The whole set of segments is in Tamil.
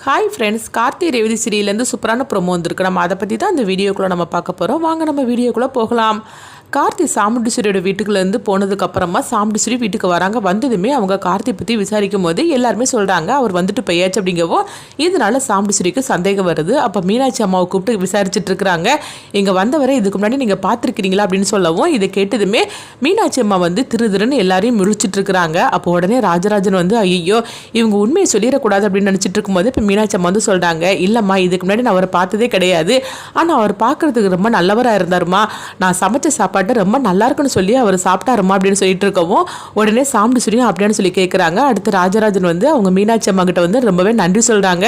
ஹாய் ஃப்ரெண்ட்ஸ், கார்த்தி ரேவதி சீரியலேருந்து சூப்பரான ப்ரோமோ வந்திருக்கு. நம்ம அதை பற்றி தான் இந்த வீடியோக்குள்ளே நம்ம பார்க்க போகிறோம். வாங்க நம்ம வீடியோக்குள்ளே போகலாம். கார்த்தி சாமுண்டீஸ்வரியோட வீட்டுக்குள்ளேருந்து போனதுக்கப்புறமா சாமுண்டீஸ்வரி வீட்டுக்கு வராங்க. வந்ததுமே அவங்க கார்த்தி பற்றி விசாரிக்கும் போது எல்லாருமே சொல்கிறாங்க அவர் வந்துட்டு போயாச்சு அப்படிங்கவோ. இதனால சாமுண்டீஸ்வரிக்கு சந்தேகம் வருது. அப்போ மீனாட்சி அம்மாவை கூப்பிட்டு விசாரிச்சுட்டு இருக்கிறாங்க. இங்கே வந்தவரை இதுக்கு முன்னாடி நீங்கள் பார்த்துருக்கிறீங்களா அப்படின்னு சொல்லவும் இதை கேட்டதுமே மீனாட்சி அம்மா வந்து திருன்னு எல்லாரையும் முழிச்சிட்டு இருக்கிறாங்க. அப்போ உடனே ராஜராஜன் வந்து ஐயோ இவங்க உண்மையை சொல்லிடக்கூடாது அப்படின்னு நினச்சிட்டு இருக்கும்போது இப்போ மீனாட்சி அம்மா வந்து சொல்கிறாங்க, இல்லைம்மா இதுக்கு முன்னாடி நான் அவரை பார்த்ததே கிடையாது. ஆனால் அவர் பார்க்குறதுக்கு ரொம்ப நல்லவராக இருந்தாருமா. நான் சமைச்ச சாப்பாடு ரொம்ப நல்லா இருக்குன்னு சொல்லி அவர் சாப்பிட்டாருமா அப்படின்னு சொல்லிட்டு இருக்கவும் உடனே சாமுண்டீஸ்வரியும் அப்படின்னு சொல்லி கேட்குறாங்க. அடுத்து ராஜராஜன் வந்து அவங்க மீனாட்சி அம்மா கிட்ட வந்து ரொம்பவே நன்றி சொல்கிறாங்க.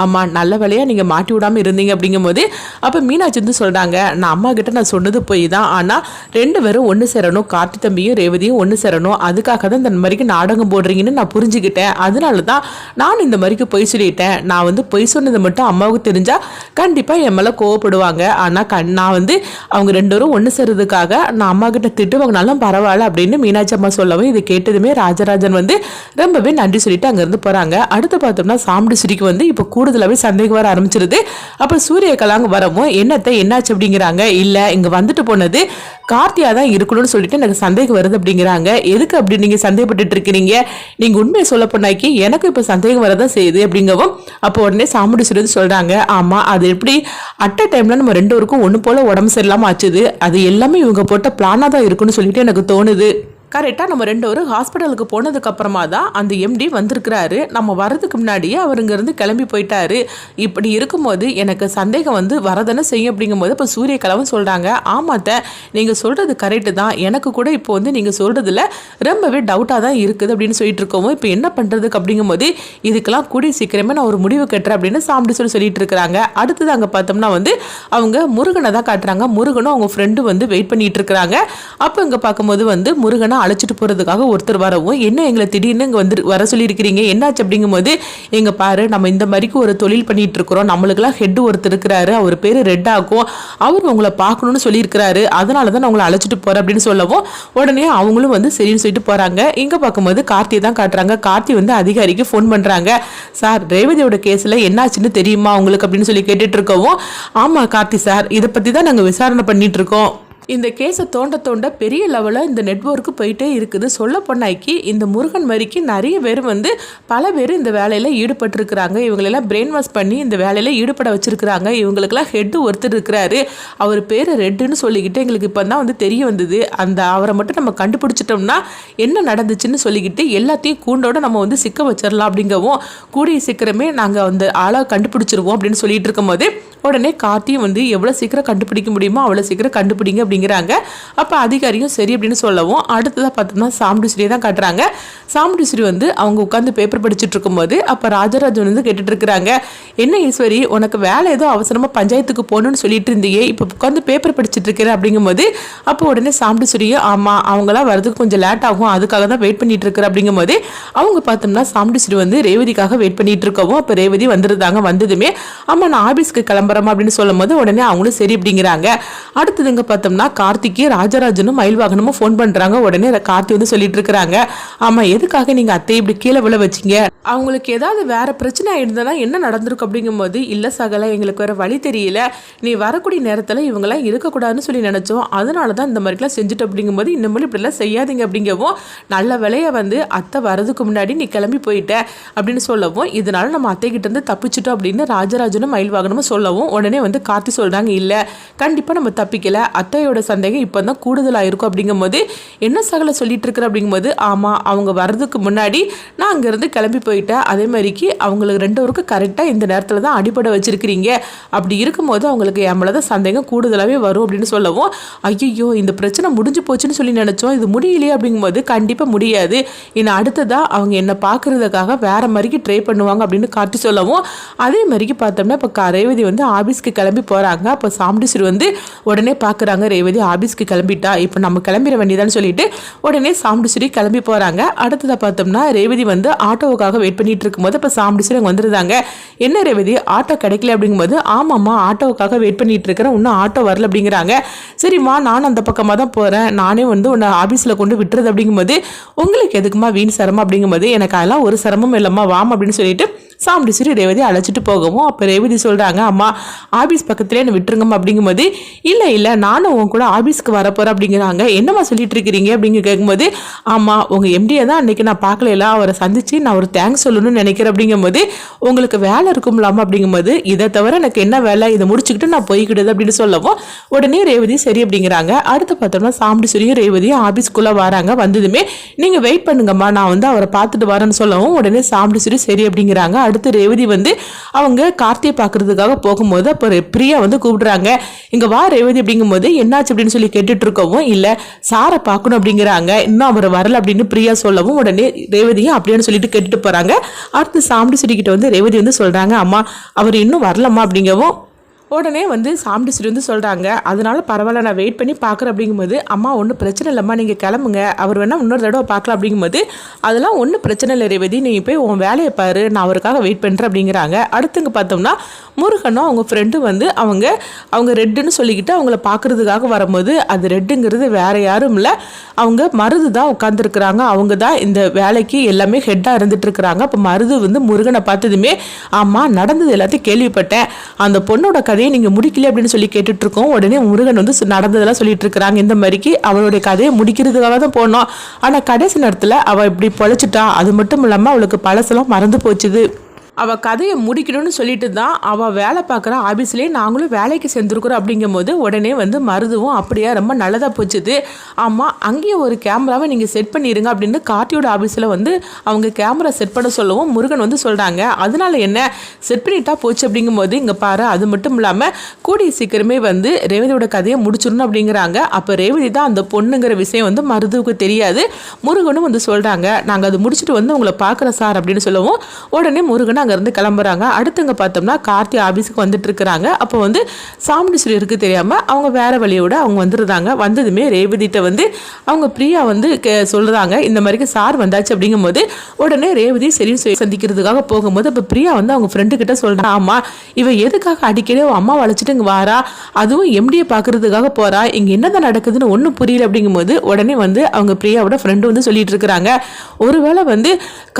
அம்மா நல்ல வேலையா நீங்கள் மாட்டி விடாமல் இருந்தீங்க அப்படிங்கும்போது அப்போ மீனாட்சி வந்து சொல்கிறாங்க, நான் அம்மா கிட்ட நான் சொன்னது போய் தான், ஆனால் ரெண்டு பேரும் ஒன்று சேரணும், கார்த்தி தம்பியும் ரேவதியும் ஒன்று சேரணும், அதுக்காக தான் இந்த மாதிரிக்கு நாடகம் போடுறீங்கன்னு நான் புரிஞ்சுக்கிட்டேன். அதனால தான் நான் இந்த மாதிரிக்கு பொய் சொல்லிட்டேன். நான் வந்து பொய் சொன்னது மட்டும் அம்மாவுக்கு தெரிஞ்சால் கண்டிப்பாக என் மேலே கோவப்படுவாங்க. ஆனால் நான் வந்து அவங்க ரெண்டு பேரும் ஒன்று சேர்றதுக்காக நான் அம்மா கிட்ட திட்டு வாங்கினாலும் பரவாயில்ல அப்படின்னு மீனாட்சி அம்மா சொல்லவும் இதை கேட்டதுமே ராஜராஜன் வந்து ரொம்பவே நன்றி சொல்லிட்டு அங்கேருந்து போகிறாங்க. அடுத்து பார்த்தோம்னா சாமுண்டீஸ்வரிக்கு வந்து இப்போ கூடுதலாகவே சந்தேகம் வர ஆரம்பிச்சிருது. அப்போ சூரியகலாங்க வரவும் என்னாச்சு அப்படிங்கிறாங்க. இல்லை இங்கே வந்துட்டு போனது கார்த்தியா தான் இருக்கணும்னு சொல்லிட்டு எனக்கு சந்தேகம் வருது அப்படிங்கிறாங்க. எதுக்கு அப்படி நீங்கள் சந்தேகப்பட்டு இருக்கிறீங்க? நீங்கள் உண்மையை சொல்ல போனாக்கி எனக்கு இப்போ சந்தேகம் வரதான் செய்யுது அப்படிங்கவும் அப்போ உடனே சாமுண்டீஸ்வரி சொல்கிறாங்க, ஆமாம் அது எப்படி அட் அ டைமில் நம்ம ரெண்டு பேருக்கும் ஒன்று போல் உடம்பு சரியில்லாமல் ஆச்சுது, அது எல்லாமே இவங்க போட்ட பிளானாக தான் இருக்குன்னு சொல்லிட்டு எனக்கு தோணுது. கரெக்டாக நம்ம ரெண்டு பேரும் ஹாஸ்பிட்டலுக்கு போனதுக்கப்புறமா தான் அந்த எம்டி வந்திருக்கிறாரு. நம்ம வர்றதுக்கு முன்னாடியே அவர் இங்கேருந்து கிளம்பி போயிட்டாரு. இப்படி இருக்கும்போது எனக்கு சந்தேகம் வந்து வரதானே செய்யும் அப்படிங்கும்போது இப்போ சூரியகலாவும் சொல்கிறாங்க, ஆமாத்த நீங்கள் சொல்கிறது கரெக்டு தான், எனக்கு கூட இப்போ வந்து நீங்கள் சொல்கிறதுல ரொம்பவே டவுட்டாக தான் இருக்குது அப்படின்னு சொல்லிட்டு இருக்கோம். இப்போ என்ன பண்ணுறதுக்கு அப்படிங்கும்போது இதுக்கெல்லாம் கூடிய சீக்கிரமே நான் ஒரு முடிவு கட்டுறேன் அப்படின்னு சாமுண்டீஸ்வரி சொல்லிட்டு இருக்கிறாங்க. அடுத்தது அங்கே பார்த்தோம்னா வந்து அவங்க முருகனை தான் காட்டுறாங்க. முருகனும் அவங்க ஃப்ரெண்டு வந்து வெயிட் பண்ணிட்டு இருக்கிறாங்க. அப்போ இங்கே பார்க்கும்போது வந்து முருகனை அழைச்சிட்டு போறதுக்காக ஒருத்தர் வரவும், என்ன எங்களை திடீர்னு இங்கே வந்து வர சொல்லியிருக்கிறீங்க, என்னாச்சு அப்படிங்கும்போது எங்க பாரு நம்ம இந்த மாதிரிக்கு ஒரு தொழில் பண்ணிட்டு இருக்கிறோம், நம்மளுக்கெல்லாம் ஹெட் ஒருத்தர் இருக்கிறாரு, அவர் பேரு ரெட் ஆகும், அவர் உங்களை பார்க்கணும்னு சொல்லியிருக்கிறாரு, அதனால தான் நான் உங்களை அழைச்சிட்டு போறேன் அப்படின்னு சொல்லவும் உடனே அவங்களும் வந்து சரின்னு சொல்லிட்டு போறாங்க. இங்க பார்க்கும்போது கார்த்தியை தான் காட்டுறாங்க. கார்த்தி வந்து அதிகாரிக்கு ஃபோன் பண்றாங்க. சார் ரேவதியோட கேஸ்ல என்னாச்சுன்னு தெரியுமா உங்களுக்கு அப்படின்னு சொல்லி கேட்டுட்டு இருக்கவும், ஆமா கார்த்தி சார் இதை பத்தி தான் நாங்கள் விசாரணை பண்ணிட்டு இருக்கோம். இந்த கேஸை தோண்ட பெரிய லெவலில் இந்த நெட்வொர்க்கு போயிட்டே இருக்குது. சொல்ல போனாக்கி இந்த முருகன் மாதிரிக்கு நிறைய பேர் வந்து பல பேர் இந்த வேலையில் ஈடுபட்டிருக்கிறாங்க. இவங்களெல்லாம் பிரெயின் வாஷ் பண்ணி இந்த வேலையில் ஈடுபட வச்சிருக்கிறாங்க. இவங்களுக்கெல்லாம் ஹெட்டு ஒருத்தர் இருக்கிறாரு, அவர் பேர் ரெட்டுன்னு சொல்லிக்கிட்டு எங்களுக்கு இப்போ தான் வந்து தெரிய வந்தது. அந்த அவரை மட்டும் நம்ம கண்டுபிடிச்சிட்டோம்னா என்ன நடந்துச்சுன்னு சொல்லிக்கிட்டு எல்லாத்தையும் கூண்டோட நம்ம வந்து சிக்க வச்சிடலாம் அப்படிங்கவும் கூடிய சீக்கிரமே நாங்கள் அந்த ஆளை கண்டுபிடிச்சிருவோம் அப்படின்னு சொல்லிட்டு இருக்கும்போது உடனே கார்த்தியும் வந்து எவ்வளோ சீக்கிரம் கண்டுபிடிக்க முடியுமோ அவ்வளோ சீக்கிரம் கண்டுபிடிங்க அப்படிங்கிறாங்க. அப்போ அதிகாரியும் சரி அப்படின்னு சொல்லவும் அடுத்ததாக பார்த்தோம்னா சாமுண்டீஸ்வரியை தான் காட்டுறாங்க. சாமுண்டீஸ்வரி வந்து அவங்க உட்காந்து பேப்பர் படிச்சுட்டு இருக்கும்போது அப்போ ராஜராஜன் வந்து கேட்டுட்டு இருக்கிறாங்க, என்ன ஈஸ்வரி உனக்கு வேலை ஏதோ அவசரமாக பஞ்சாயத்துக்கு போகணும்னு சொல்லிட்டு இருந்தியே, இப்போ உட்காந்து பேப்பர் படிச்சுட்டு இருக்கிறேன் அப்படிங்கும்போது அப்போ உடனே சாமுண்டீஸ்வரியும் ஆமாம் அவங்களாம் வரதுக்கு கொஞ்சம் லேட் ஆகும், அதுக்காக தான் வெயிட் பண்ணிட்டு இருக்கிற அப்படிங்கும்போது அவங்க பார்த்தோம்னா சாமுண்டீஸ்வரி வந்து ரேவதிக்காக வெயிட் பண்ணிட்டு இருக்கவும் அப்போ ரேவதி வந்துருந்தாங்க. வந்ததுமே ஆமாம் நான் ஆபீஸ்க்கு கிளம்புறேன் அப்படின்னு சொல்லும் போது உடனே அவங்களும் சரி அப்படிங்கிறாங்க. அடுத்ததுங்க பார்த்தோம்னா கார்த்திக்கு ராஜராஜனும் மயில்வாகனமும் ஃபோன் பண்றாங்க. உடனே கார்த்தி வந்து சொல்லிட்டு இருக்கிறாங்க, ஆமா எதுக்காக நீங்க அத்தை இப்படி கீழே விழ வச்சீங்க, அவங்களுக்கு ஏதாவது வேற பிரச்சனை ஆயிருந்தனா என்ன நடந்திருக்கும் அப்படிங்கும்போது இல்ல சகல எங்களுக்கு வேற வழி தெரியல, நீ வரக்கூடிய நேரத்தில் இவங்கெல்லாம் இருக்கக்கூடாதுன்னு சொல்லி நினைச்சோம், அதனால தான் இந்த மாதிரிலாம் செஞ்சுட்டு அப்படிங்கும்போது இன்னமும் இப்படிலாம் செய்யாதீங்க அப்படிங்கவும் நல்ல வேலையை வந்து அத்தை வரதுக்கு முன்னாடி நீ கிளம்பி போயிட்ட அப்படின்னு சொல்லவும் இதனால நம்ம அத்தை கிட்ட இருந்து தப்பிச்சிட்டோம் அப்படின்னு ராஜராஜனும் மயில்வாகனமும் சொல்லவும் உடனே வந்து கார்த்தி சொல்றாங்க, இல்ல கண்டிப்பா நம்ம தப்பிக்கல, அத்தையோட சந்தேகம் இப்பதான் கூடுதலாக இருக்கும் அப்படிங்கும்போது என்ன சகல சொல்லிட்டு இருக்கிற அப்படிங்கும்போது ஆமா அவங்க வர்றதுக்கு முன்னாடி நான் அங்கிருந்து கிளம்பி போயிட்டேன், அதே மாதிரிக்கு அவங்களுக்கு ரெண்டு பேருக்கும் கரெக்டாக இந்த நேரத்தில் தான் அடிப்படை வச்சிருக்கிறீங்க, அப்படி இருக்கும்போது அவங்களுக்கு என் மேலதான் சந்தேகம் கூடுதலாகவே வரும் அப்படின்னு சொல்லவும் ஐயோ இந்த பிரச்சனை முடிஞ்சு போச்சுன்னு சொல்லி நினைச்சோம், இது முடியலையே அப்படிங்கும்போது கண்டிப்பாக முடியாது, இன்னும் அடுத்ததா அவங்க என்ன பார்க்கறதுக்காக வேற மாதிரிக்கு ட்ரை பண்ணுவாங்க அப்படின்னு காட்டி சொல்லவும் அதே மாதிரிக்கு பார்த்தோம்னா இப்போ ரேவதி வந்து ஆபீஸ்க்கு கிளம்பி போறாங்க. அப்போ சாமுண்டீஸ்வரி வந்து உடனே பார்க்குறாங்க ரேவதி ஆபீஸ்க்கு கிளம்பிட்டா, இப்போ நம்ம கிளம்பிட வேண்டியதான்னு சொல்லிட்டு உடனே சாமுண்டீஸ்வரி கிளம்பி போறாங்க. அடுத்ததை பார்த்தோம்னா ரேவதி வந்து ஆட்டோவுக்காக வெயிட் பண்ணிட்டு இருக்கும்போது இப்போ சாமுண்டீஸ்வரி அங்கே வந்துருந்தாங்க. என்ன ரேவதி ஆட்டோ கிடைக்கல அப்படிங்கும்போது ஆமாம்மா ஆட்டோவுக்காக வெயிட் பண்ணிட்டு இருக்கிறேன், இன்னும் ஆட்டோ வரல அப்படிங்கிறாங்க. சரிம்மா நானும் அந்த பக்கமாக தான் போகிறேன், நானே வந்து உன்னை ஆஃபீஸில் கொண்டு விட்டுறது அப்படிங்கும்போது உங்களுக்கு எதுக்குமா வீண் சிரமம் அப்படிங்கும்போது எனக்கு அதெல்லாம் ஒரு சிரமம் இல்லைம்மா வாம் அப்படின்னு சொல்லிட்டு சாமுண்டீஸ்வரி ரேவதி அழைச்சிட்டு போகவும் அப்போ ரேவதி சொல்கிறாங்க, அம்மா ஆஃபீஸ் பக்கத்துலேயே என்னை விட்டுருங்கம்மா அப்படிங்கும்போது, இல்லை நானும் உன் கூட ஆஃபீஸ்க்கு வரப்போகிறேன் அப்படிங்கிறாங்க. என்னம்மா சொல்லிட்டு இருக்கிறீங்க அப்படிங்க கேட்கும்போது, ஆமாம் உங்கள் எம்டியை தான் அன்றைக்கி நான் பார்க்கல, அவரை சந்தித்து நான் ஒரு தேங்க்ஸ் சொல்லணும்னு நினைக்கிறேன் அப்படிங்கும்போது, உங்களுக்கு வேலை இருக்கும்லாமா அப்படிங்கும்போது, இதை தவிர எனக்கு என்ன வேலை, இதை முடிச்சுக்கிட்டு நான் போய்கிடுது அப்படின்னு சொல்லவும் உடனே ரேவதி சரி அப்படிங்கிறாங்க. அடுத்து பார்த்தோம்னா சாமுண்டீஸ்வரியும் ரேவதியும் ஆஃபீஸ்க்குள்ளே வராங்க. வந்ததுமே நீங்கள் வெயிட் பண்ணுங்கம்மா, நான் வந்து அவரை பார்த்துட்டு வரேன்னு சொல்லவும் உடனே சாமுண்டீஸ்வரி சரி அப்படிங்கிறாங்க. அடுத்து ரேவதி வந்து அவங்க கார்த்தியை பார்க்கறதுக்காக போகும்போது அப்போ பிரியா வந்து கூப்பிடுறாங்க, இங்கே வா ரேவதி அப்படிங்கும்போது, என்னாச்சு அப்படின்னு சொல்லி கேட்டுட்டு இருக்கவும், இல்லை சாரை பார்க்கணும் அப்படிங்கிறாங்க, இன்னும் அவர் வரல அப்படின்னு பிரியா சொல்லவும் உடனே ரேவதியும் அப்படின்னு சொல்லிட்டு கேட்டுட்டு போறாங்க. அடுத்து சாமுண்டீஸ்வரி கிட்ட வந்து ரேவதி வந்து சொல்றாங்க, அம்மா அவர் இன்னும் வரலம்மா அப்படிங்கவும் உடனே வந்து சாமுண்டீஸ்வரி வந்து சொல்கிறாங்க, அதனால பரவாயில்ல நான் வெயிட் பண்ணி பார்க்குறேன் அப்படிங்கும்போது, அம்மா ஒன்றும் பிரச்சனை இல்லைம்மா நீங்கள் கிளம்புங்க, அவர் வேணால் இன்னொரு தடவை பார்க்கலாம் அப்படிங்கும்போது, அதெல்லாம் ஒன்றும் பிரச்சனை இல்லை ரேவதி, நீங்கள் போய் உன் வேலையை பாரு, நான் அவருக்காக வெயிட் பண்ணுறேன் அப்படிங்கிறாங்க. அடுத்துங்க பார்த்தோம்னா முருகனும் அவங்க ஃப்ரெண்டு வந்து அவங்க ரெட்டுன்னு சொல்லிக்கிட்டு அவங்கள பார்க்குறதுக்காக வரும்போது, அது ரெட்டுங்கிறது வேறு யாரும் இல்லை, அவங்க மருது தான் உட்காந்துருக்குறாங்க. அவங்க தான் இந்த வேலைக்கு எல்லாமே ஹெட்டாக இருந்துட்டு இருக்கிறாங்க. அப்போ மருது வந்து முருகனை பார்த்ததுமே, ஆமாம் நடந்தது எல்லாத்தையும் கேள்விப்பட்டேன், அந்த பொண்ணோட கதையை நீங்க முடிக்கல அப்படின்னு சொல்லி கேட்டுட்டு இருக்கோம். உடனே முருகன் வந்து நடந்ததெல்லாம் சொல்லிட்டு இருக்காங்க. இந்த மாதிரிக்கு அவளுடைய கதையை முடிக்கிறதுக்காக தான் போனோம், ஆனா கடைசி நேரத்துல அவ இப்படி பொழைச்சிட்டா, அது மட்டும் இல்லாம அவளுக்கு பழசெல்லாம் மறந்து போச்சுது, அவள் கதையை முடிக்கணும்னு சொல்லிட்டு தான் அவள் வேலை பார்க்குற ஆஃபீஸ்லேயே நாங்களும் வேலைக்கு சேர்ந்துருக்குறோம் அப்படிங்கும்போது உடனே வந்து மருதுவும் அப்படியே ரொம்ப நல்லதாக போச்சுது. ஆமாம் அங்கேயே ஒரு கேமராவை நீங்கள் செட் பண்ணிடுங்க அப்படின்னு கார்த்தியோட ஆஃபீஸில் வந்து அவங்க கேமரா செட் பண்ண சொல்லவும் முருகன் வந்து சொல்கிறாங்க, அதனால என்ன செட் பண்ணிட்டா போச்சு அப்படிங்கும்போது, இங்கே பாரு அது மட்டும் இல்லாமல் கூடிய சீக்கிரமே வந்து ரேவதியோட கதையை முடிச்சிடணும் அப்படிங்கிறாங்க. அப்போ ரேவதி தான் அந்த பொண்ணுங்கிற விஷயம் வந்து மருதுவுக்கு தெரியாது. முருகனும் வந்து சொல்கிறாங்க, நாங்கள் அது முடிச்சுட்டு வந்து உங்களை பார்க்குறோம் சார் அப்படின்னு சொல்லவும் உடனே முருகன் அங்கேருந்து கிளம்புறாங்க. அடுத்துங்க பார்த்தோம்னா கார்த்தி ஆஃபீஸுக்கு வந்துட்டு இருக்கிறாங்க. அப்போ வந்து சாமுண்டீஸ்வரி இருக்கு தெரியாமல் அவங்க வேற வழியோட அவங்க வந்துருந்தாங்க. வந்ததுமே ரேவதிட்ட வந்து அவங்க பிரியா வந்து சொல்கிறாங்க, இந்த மாதிரிக்கு சார் வந்தாச்சு அப்படிங்கும்போது உடனே ரேவதி சரின்னு சந்திக்கிறதுக்காக போகும்போது அப்போ பிரியா வந்து அவங்க ஃப்ரெண்டு கிட்ட சொல்கிறான், ஆமாம் இவ எதுக்காக அடிக்கடி அம்மா வளைச்சிட்டு இங்கே வாரா, அதுவும் எம்டியை பார்க்கறதுக்காக போகிறா, இங்கே என்னதான் நடக்குதுன்னு ஒன்றும் புரியல அப்படிங்கும்போது உடனே வந்து அவங்க பிரியாவோட ஃப்ரெண்டு வந்து சொல்லிட்டு இருக்கிறாங்க, ஒருவேளை வந்து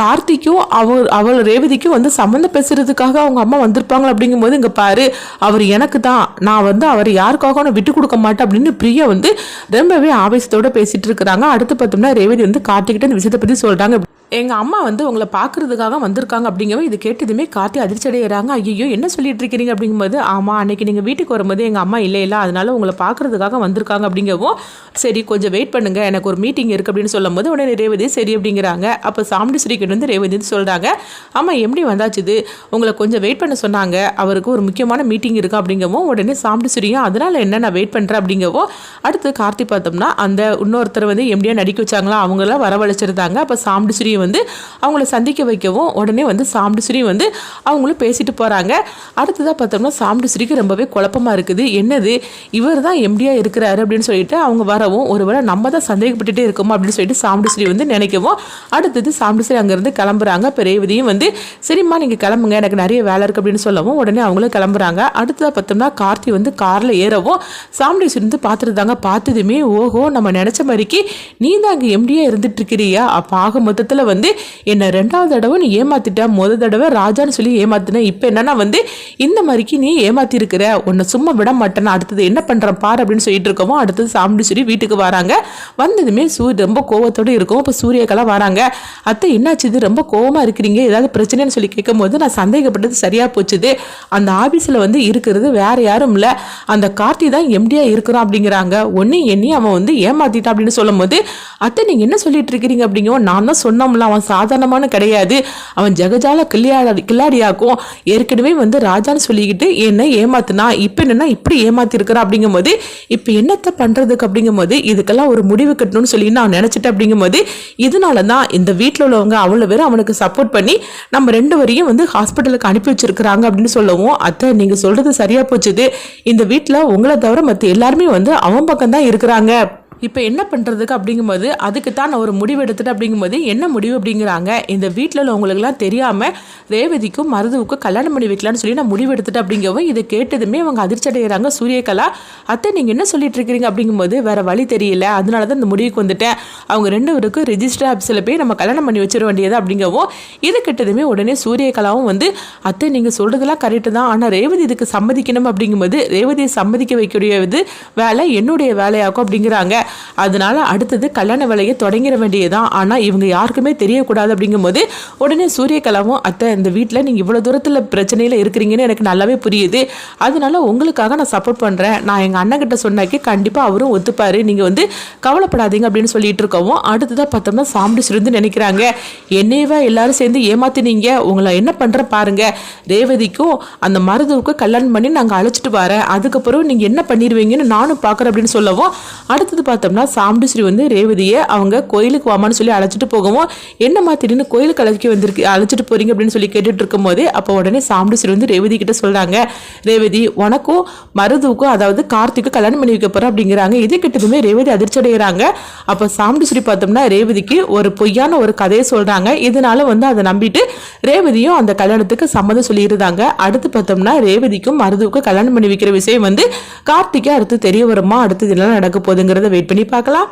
கார்த்திக்கும் அவள் ரேவதிக்கும் வந்து சம்மந்தம் பேசுறதுக்காக அவங்க அம்மா வந்திருப்பாங்க அப்படிங்கும்போது, இங்கே பாரு அவர் எனக்கு தான், நான் வந்து அவர் யாருக்காக நான் விட்டு கொடுக்க மாட்டேன் அப்படின்னு பிரியா வந்து ரொம்பவே ஆவேசத்தோட பேசிட்டு இருக்கிறாங்க. அடுத்து பார்த்தோம்னா ரேவதி வந்து கார்த்திகிட்ட இந்த விஷயத்தை பற்றி சொல்கிறாங்க, எங்கள் அம்மா வந்து உங்களை பார்க்குறதுக்காக வந்திருக்காங்க அப்படிங்கவும் இது கேட்டதுமே கார்த்தி அதிர்ச்சி அடைகிறாங்க. ஐயோ என்ன சொல்லிட்டு இருக்கிறீங்க அப்படிங்கும்போது, ஆமாம் அன்னைக்கு நீங்கள் வீட்டுக்கு வரும்போது எங்கள் அம்மா இல்லை அதனால உங்களை பார்க்குறதுக்காக வந்திருக்காங்க அப்படிங்கவும், சரி கொஞ்சம் வெயிட் பண்ணுங்க எனக்கு ஒரு மீட்டிங் இருக்குது அப்படின்னு சொல்லும் போது உடனே ரேவதி சரி அப்படிங்கிறாங்க. அப்போ சாமுண்டீஸ்வரி கிட்ட வந்து ரேவதி சொல்கிறாங்க, ஆமாம் எப்படி வந்தாச்சுது, உங்களை கொஞ்சம் வெயிட் பண்ண சொன்னாங்க, அவருக்கு ஒரு முக்கியமான மீட்டிங் இருக்குது அப்படிங்கவும் உடனே சாமுண்டீஸ்வரியும் அதனால் என்ன நான் வெயிட் பண்ணுறேன் அப்படிங்கவும், அடுத்து கார்த்தி பார்த்தோம்னா அந்த இன்னொருத்தர் வந்து எப்படியா நடிக்க வச்சாங்களா அவங்களாம் வரவழைச்சிருந்தாங்க. அப்போ சாமுண்டீஸ்வரி வந்து அவங்கள சந்திக்க வைக்கவும் உடனே வந்து சாமுண்டீஸ்வரி வந்து அவங்களும் பேசிட்டு போகிறாங்க. அடுத்ததாக பார்த்தோம்னா சாமுண்டீஸ்வரிக்கு ரொம்பவே குழப்பமாக இருக்குது, என்னது இவர் தான் எம்டியா இருக்கிறாரு அப்படின்னு சொல்லிட்டு அவங்க வரவும் ஒருவேளை நம்ம தான் சந்தேகப்பட்டுட்டே இருக்கோமோ அப்படின்னு சொல்லிட்டு சாமுண்டீஸ்வரி வந்து நினைக்கவும் அடுத்தது சாமுண்டீஸ்வரி அங்கேருந்து கிளம்புறாங்க. இப்போ ரேவதியும் வந்து சரிம்மா நீங்கள் கிளம்புங்க எனக்கு நிறைய வேலை இருக்குது அப்படின்னு சொல்லவும் உடனே அவங்களும் கிளம்புறாங்க. அடுத்ததாக பார்த்தோம்னா கார்த்தி வந்து காரில் ஏறவும் சாமுண்டீஸ்வரி வந்து பார்த்துட்டு தாங்க, பார்த்ததுமே ஓஹோ நம்ம நினச்ச மாதிரிக்கு நீ தான் அங்கே எம்டியா இருந்துட்டு இருக்கிறியா, அப்போ ஆக மொத்தத்தில் வந்து என்ன ரெண்டாவது தடவை நீ ஏமாத்திட்ட, முதல் தடவை ராஜான்னு சொல்லி ஏமாத்தின, இப்போ என்னன்னா வந்து இந்த மாதிரிக்கு நீ ஏமாத்தி இருக்கிற, உன்னை சும்மா விட மாட்டேன்னு அடுத்தது என்ன பண்றேன் பாரு அப்படின்னு சொல்லிட்டு இருக்கவும் அடுத்தது சாமுண்டீஸ்வரி வீட்டுக்கு வராங்க. வந்ததுமே ரொம்ப கோவத்தோடு இருக்கும். இப்போ சூரியக்கெல்லாம் வராங்க, அத்தை என்னாச்சு இது ரொம்ப கோவமா இருக்கிறீங்க, ஏதாவது பிரச்சனைன்னு சொல்லி கேட்கும் போது நான் சந்தேகப்பட்டது சரியா போச்சுது, அந்த ஆபீஸ்ல வந்து இருக்கிறது வேற யாரும் இல்லை அந்த கார்த்தி தான் எம்டியா இருக்கிறான் அப்படிங்கிறாங்க. ஒன்னு என்னையும் அவன் வந்து ஏமாத்திட்டான் அப்படின்னு சொல்லும் போது, அத்தை நீங்க என்ன சொல்லிட்டு இருக்கிறீங்க அப்படிங்கவும், நான் தான் சொன்னோம்ல அவன் சாதாரணமான கிடையாது, அவன் ஜெகஜால கில்லாடியாக்கும், ஏற்கனவே வந்து ராஜான்னு சொல்லிக்கிட்டு என்ன ஏமாத்துனா, இப்போ என்னன்னா இப்படி ஏமாத்தி இருக்கிறான் அப்படிங்கும் போது இப்போ என்னத்தை பண்றதுக்கு அப்படிங்கும் போது இதுக்கெல்லாம் ஒரு முடிவு கட்டணும்னு சொல்லி நான் நினைச்சிட்டேன் அப்படிங்கும் போது, இதனால தான் இந்த வீட்டில் உள்ளவங்க அவ்வளோ பேர் அவனுக்கு சப்போர்ட் பண்ணி நம்ம ரெண்டு வரையும் வந்து ஹாஸ்பிட்டலுக்கு அனுப்பி வச்சிருக்கிறாங்க அப்படின்னு சொல்லவும், அத்தை நீங்க சொல்றது சரியா போச்சுது, இந்த வீட்டில் உங்களை தவிர மற்ற எல்லாருமே வந்து அவன் பக்கம் தான் இருக்கிறாங்க, இப்போ என்ன பண்ணுறதுக்கு அப்படிங்கும்போது அதுக்கு தான் நான் ஒரு முடிவு எடுத்துட்டு அப்படிங்கும்போது என்ன முடிவு அப்படிங்கிறாங்க, இந்த வீட்டில் உள்ளவங்களுக்குலாம் தெரியாமல் ரேவதிக்கும் மருதுவுக்கும் கல்யாணம் பண்ணி வைக்கலான்னு சொல்லி நான் முடிவு எடுத்துட்டு அப்படிங்கவும் இதை கேட்டதுமே அவங்க அதிர்ச்சி அடைகிறாங்க. சூரியகலா, அத்தை நீங்கள் என்ன சொல்லிட்டு இருக்கிறீங்க அப்படிங்கும்போது வேற வழி தெரியல, அதனால தான் இந்த முடிவுக்கு வந்துட்டேன். அவங்க 2 பேருக்கும் ரெஜிஸ்டர் ஆஃபீஸில் போய் நம்ம கல்யாணம் பண்ணி வச்சிட வேண்டியது அப்படிங்கவும் இது கிட்டதுமே உடனே சூரியகலாவும் வந்து அத்தை நீங்கள் சொல்கிறதெல்லாம் கரெக்டு தான், ஆனால் ரேவதி இதுக்கு சம்மதிக்கணும் அப்படிங்கும்போது ரேவதியை சம்மதிக்க வைக்கக்கூடியது வேலை என்னுடைய வேலையாகும் அப்படிங்கிறாங்க. அதனால அடுத்தது கல்யாண வேலையை தொடங்கிட வேண்டியதுதான், ஆனால் இவங்க யாருக்குமே தெரியக்கூடாது அப்படிங்கும்போது உடனே சூரியகலாவும் அத்தை இந்த வீட்டில் நீங்கள் இவ்வளோ தூரத்தில் பிரச்சனையில் இருக்கிறீங்கன்னு எனக்கு நல்லாவே புரியுது, அதனால உங்களுக்காக நான் சப்போர்ட் பண்ணுறேன், நான் எங்கள் அண்ணன் கிட்ட சொன்னாக்கி கண்டிப்பாக அவரும் ஒத்துப்பாரு, நீங்கள் வந்து கவலைப்படாதீங்க அப்படின்னு சொல்லிட்டு இருக்கவும் அடுத்ததாக பார்த்தோம்னா சாமுண்டீஸ்வரி நினைக்கிறாங்க, என்னையவே எல்லாரும் சேர்ந்து ஏமாத்தினீங்க, உங்களை என்ன பண்ணுற பாருங்க, ரேவதிக்கும் அந்த மருதுவுக்கும் கல்யாணம் பண்ணி நாங்கள் அழைச்சிட்டு வரேன், அதுக்கப்புறம் நீங்கள் என்ன பண்ணிடுவீங்கன்னு நானும் பார்க்குறேன் அப்படின்னு சொல்லவும் அடுத்தது பார்த்தோம்னா சாமுண்டீஸ்வரி வந்து ரேவதியை அவங்க கோயிலுக்கு வாமான்னு சொல்லி அழைச்சிட்டு போகவும் என்னம்மா திடீர்னு கோயிலுக்கு அழைச்சிட்டு போறீங்க அப்படின்னு சொல்லி கேட்டுட்டு இருக்கும் போதே அப்போ உடனே சாமுண்டீஸ்வரி வந்து ரேவதி கிட்ட சொல்றாங்க, ரேவதி உனக்கும் மருதுவுக்கும் அதாவது கார்த்திக்கும் கல்யாணம் பண்ணி வைக்க போற அப்படிங்கிறாங்க. இது கிட்டதுமே ரேவதி அதிர்ச்சி அடைகிறாங்க. அப்போ சாமுண்டீஸ்வரி பார்த்தோம்னா ரேவதிக்கு ஒரு பொய்யான ஒரு கதையை சொல்றாங்க. இதனால வந்து அதை நம்பிட்டு ரேவதியும் அந்த கல்யாணத்துக்கு சம்மதம் சொல்லியிருந்தாங்க. அடுத்து பார்த்தோம்னா ரேவதிக்கும் மருதுவுக்கும் கல்யாணம் பண்ணி வைக்கிற விஷயம் வந்து கார்த்திகை அடுத்து தெரிய வருமா, அடுத்து இதெல்லாம் நடக்க போகுதுங்கிறத வெயிட் பண்ணி பார்க்கலாம்.